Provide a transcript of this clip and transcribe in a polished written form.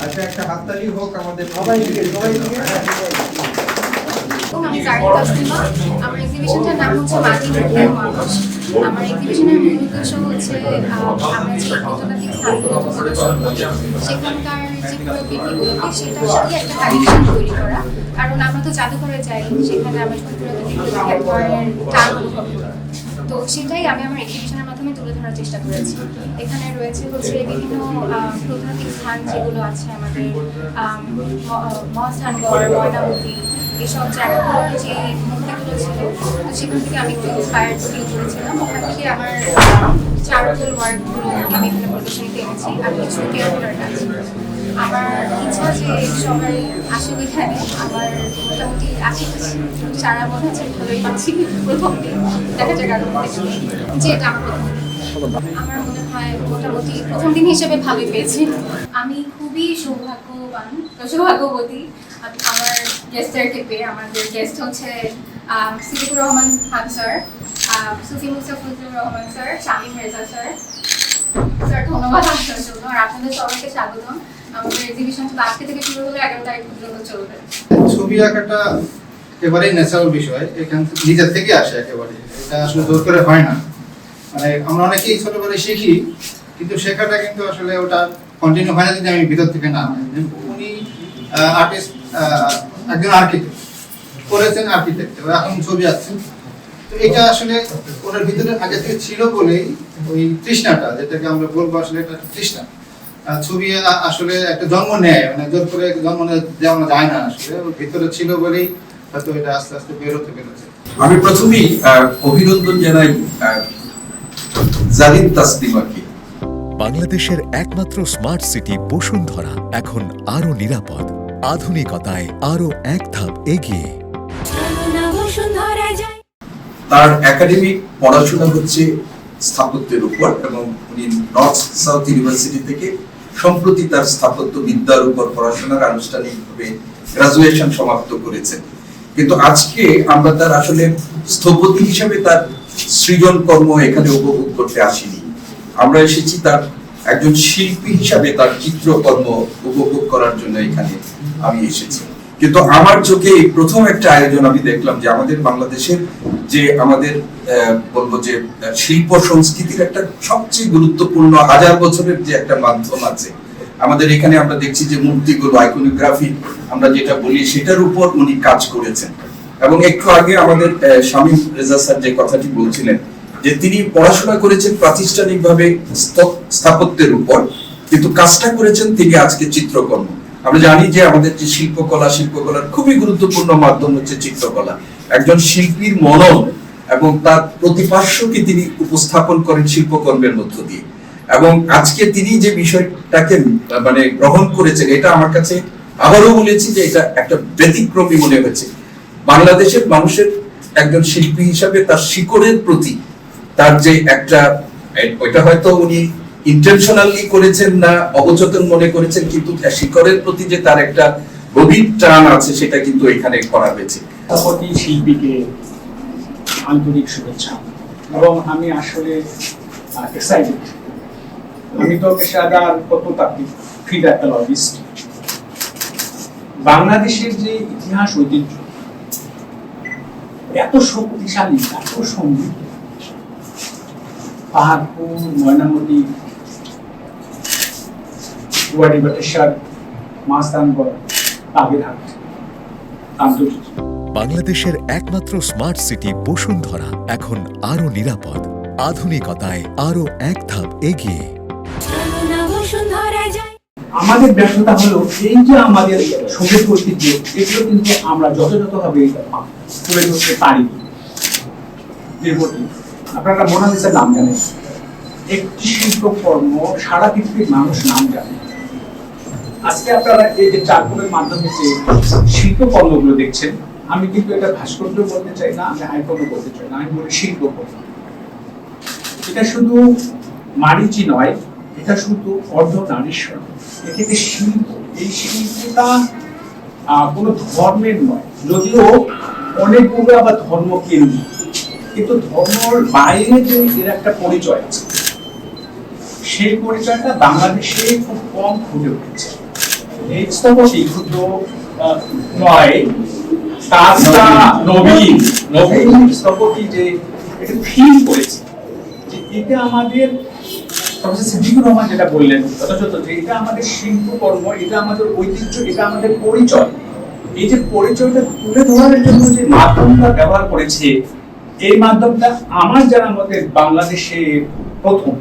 আচ্ছা, একটা হাততালি হোক আমাদের সবাই দিকে। আমি জারিন তাসলিমা। আমার এক্সিবিশনটার নাম হচ্ছে মাটি মুখের মানুষ। আমার এক্সিবিশনের মূল উদ্দেশ্য হচ্ছে আমরা যে প্রত্নতাত্ত্বিক স্থানগুলো পরিদর্শন করি সেখানকার যে প্রকৃতিগুলোকে সেটার সাথে একটা কানেকশন তৈরি করা। কারণ আমরা তো জাদুঘরে যাই, সেখানে আমরা যখন পুরাতন এক ধরনের টান অনুভব করি। তো সেটাই আমি আমার এক্সিবিশনের মাধ্যমে তুলে ধরার চেষ্টা করেছি। এখানে রয়েছে হচ্ছে বিভিন্ন প্রত্নতাত্ত্বিক স্থান যেগুলো আছে আমাদের মহাস্থানগড়, ময়নামতি, এইসব জায়গাগুলোর যে মূর্তিগুলো ছিল, তো সেখান থেকে আমি একটু ইন্সপায়ার্ড ফিল করেছিলাম। ওখান থেকে আমার চারকোল ওয়ার্কগুলো আমি এখানে প্রদর্শনীতে এনেছি। আমি কিছু টেরাকোটার কাজ। আমার ইচ্ছা যে সবাই আসলে এখানে আমার মোটামুটি আশেপাশে সারা মনে হচ্ছে ভালোই পাচ্ছি। প্রথম দিন দেখা যাক আরো যে এটা আমার প্রথম দিন। আমার মনে হয় মোটামুটি প্রথম দিন হিসেবে ভালোই পেয়েছি। আমি খুবই সৌভাগ্যবতী আমার গেস্টদেরকে পেয়ে। আমাদের গেস্ট হচ্ছে Siddiqur Rahman Khan sir, Sufi Mustafizur Rahman sir, Shamim Reza sir. Sir ধন্যবাদ আসার জন্য, আর আপনাদের সবাইকে স্বাগতম। আমাদের এক্সিবিশনটা আজকে থেকে শুরু হলে 11 তারিখ পর্যন্ত চলবে। ছবি আঁকাটা একেবারেই ন্যাচারাল বিষয়, এখান থেকে নিজের থেকে আসে একেবারে, এটা আসলে জোর করে হয় না। মানে আমরা অনেকেই ছোটবেলায় শিখি, কিন্তু শেখাটা কিন্তু আসলে ওটা কন্টিনিউ হয় না যদি আমি ভিতর থেকে না হয়। উনি আর্টিস্ট, একজন আর্কিটেক্ট করেছেন, আর্কিটেক্ট এখন ছবি আঁকছেন। তো এটা আসলে ওনার ভিতরে আগে থেকে ছিল বলেই ওই তৃষ্ণাটা, যেটাকে আমরা বলবো আসলে এটা তৃষ্ণা। ছবি আসলে একটা জন্ম নেয়, মানে জোর করে জন্ম দেওয়া যায় না, আসলে ওর ভিতরে ছিল বলেই হয়তো এটা আস্তে আস্তে বেরোতে পেরেছে। আমি প্রথমেই অভিনন্দন জানাই জারিন তাসলিমাকে। বাংলাদেশের একমাত্র স্মার্ট সিটি বসুন্ধরা এখন আরো নিরাপদ, আধুনিকতায় আরো এক ধাপ এগিয়ে। তার একাডেমিক পড়াশোনা হচ্ছে স্থাপত্যের উপর, এবং উনি নর্থ সাউথ ইউনিভার্সিটি থেকে সম্প্রতি তার স্থাপত্য বিদ্যার উপর পড়াশোনার আনুষ্ঠানিকভাবে গ্রাজুয়েশন সমাপ্ত করেছেন। কিন্তু আজকে আমরা তার আসলে স্থপতি হিসেবে তার সৃজন কর্ম এখানে উপভোগ করতে আসিনি। আমরা এসেছি তার একজন শিল্পী হিসাবে তার চিত্রকর্ম উপভোগ করার জন্য এখানে আমি এসেছি। কিন্তু আমার চোখে প্রথম একটা আয়োজন আমি দেখলাম যে আমাদের বাংলাদেশের যে আমাদের বলবো যে শিল্প সংস্কৃতির একটা সবচেয়ে গুরুত্বপূর্ণ হাজার বছরের যে একটা মাধ্যম আছে আমাদের এখানে, আমরা দেখছি যে মূর্তিগুলো, আইকনোগ্রাফি আমরা যেটা বলি, সেটার উপর উনি কাজ করেছেন। এবং একটু আগে আমাদের শামীম রেজা স্যার যে কথাটি বলছিলেন যে তিনি পড়াশোনা করেছেন প্রাতিষ্ঠানিকভাবে স্থাপত্যের উপর, কিন্তু কাজটা করেছেন তিনি আজকে চিত্রকর্ম। আমরা জানি যে আমাদের যে শিল্পকলার খুবই গুরুত্বপূর্ণ মাধ্যম হচ্ছে চিত্রকলা। একজন শিল্পীর মনন এবং তার প্রতিপার্শ্বকে তিনি উপস্থাপন করেন শিল্পকর্মের মধ্য দিয়ে। এবং আজকে তিনি যে বিষয়টাকে মানে গ্রহণ করেছেন, এটা আমার কাছে আবারও বলেছি যে এটা একটা ব্যতিক্রমী মনে হয়েছে। বাংলাদেশের মানুষের একজন শিল্পী হিসাবে তার শিকড়ের প্রতি তার যে একটা, ওইটা হয়তো উনি ইন্টেনশনালি করেছেন না অবচেতন মনে করেছেন, কিন্তু শিকড়ের প্রতি যে তার একটা গভীর টান আছে সেটা কিন্তু এখানে করা হয়েছে। স্থাপত্যিক শিল্পীকে আন্তরিক শুভেচ্ছা, এবং আমি আসলে এক্সাইটেড। আমি তো পেশাদার প্রত্নতাত্ত্বিক, ফিল্ড আর্কিওলজিস্ট। বাংলাদেশের যে ইতিহাস ঐতিহ্য এত শক্তিশালী, এত সমৃদ্ধ, পাহাড়পুর, ময়নামতি, গুয়াহাটি, মহাস্থানগড়, বাগেরহাট, আন্তর্জাতিক। বাংলাদেশের একমাত্র স্মার্ট সিটি বসুন্ধরা এখন আরো নিরাপদ, আধুনিকতায় আরো এক ধাপ এগিয়ে। আমাদের ব্যর্থতা হলো এই যে আমাদের সমৃদ্ধ ঐতিহ্য, এগুলো কিন্তু আমরা যথাযথভাবে তুলে ধরতে পারি। আপনারা মোনালিসার নাম জানেন, একটি শিল্পকর্ম সারা পৃথিবীর মানুষ নাম জানে। আজকে আপনারা এই যে চারকোলের মাধ্যমে যে শিল্পকর্মগুলো দেখছেন, আমি কিন্তু এটা ভাস্কর্য বলতে চাই না, আমি আইকনও বলতে চাই না, আমি বলি শিল্পকর্ম। এটা শুধু মারিচি নয়, এটা শুধু অর্ধনারীশ্বর, এটাকে শিল্প। এই শিল্পটা কোনো ধর্মের নয়, যদিও অনেকগুলো আবার ধর্ম কেন্দ্রিক, কিন্তু ধর্মের বাইরে যে এর একটা পরিচয় আছে। সেই পরিচয়টা বাংলাদেশে খুব কম ফুটে উঠেছে। এই স্থপতি শুধু নয়, কাজটা নবীন স্থপতি যে এটা ফিল করেছে যে এটা আমাদের প্রফেসর সিদ্দিকুর রহমান যেটা বললেন যথাযথ, যে এটা আমাদের শিল্পকর্ম, এটা আমাদের ঐতিহ্য, এটা আমাদের পরিচয়। এই যে পরিচয়টা তুলে ধরার জন্য যে মাধ্যমটা ব্যবহার করেছে, এই মাধ্যমটা আমার জানার মতে বাংলাদেশে প্রথম।